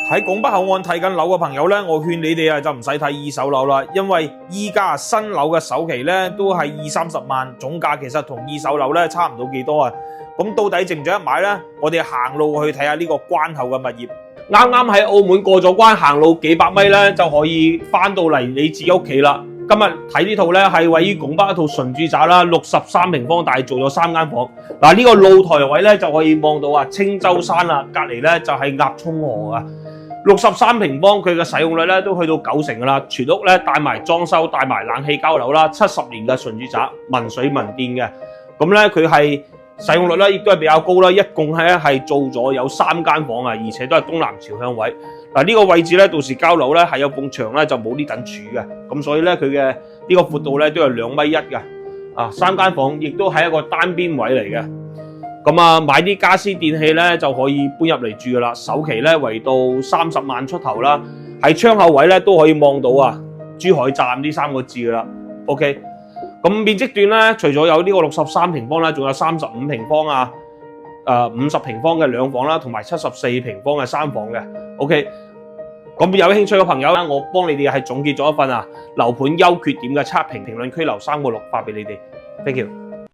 喺拱北口岸睇緊樓嘅朋友咧，我勸你哋就唔使睇二手樓啦，因為依家新樓嘅首期咧都係20-30萬，總價其實同二手樓咧差唔到幾多啊。咁到底值唔值得買咧？我哋行路去睇下呢個關口嘅物業。啱啱喺澳門過咗關，行路幾百米咧就可以翻到嚟你自己屋企啦。今日睇呢套咧係位於拱北一套純住宅啦，63平方大，做咗3間房。嗱，呢個露台位咧就可以望到青洲山啦，隔離咧就係鴨涌河啊。63平方，佢嘅使用率咧都去到90%噶啦，全屋咧帶埋裝修、帶埋冷氣交流啦，70年嘅純住宅，民水民電嘅。咁咧佢係使用率咧亦都係比較高啦，一共係做咗有3間房啊，而且都係東南朝向位。嗱，呢個位置咧到時交樓咧係有埲牆咧就冇呢等柱嘅，咁所以咧佢嘅呢個闊度咧都係2.1米嘅。3間房亦都係一個單邊位嚟嘅。咁啊，買啲家私電器咧就可以搬入嚟住噶啦，首期咧為到30萬出頭啦，喺窗口位咧都可以望到珠海站呢3個字噶啦。OK， 咁面積段咧，除咗有呢個63平方啦，仲有35平方50平方嘅2房啦，同埋74平方嘅3房嘅。OK， 咁有興趣嘅朋友咧，我幫你哋係總結咗一份樓盤優缺點嘅測評，評論區留3個6發俾你哋。Thank you。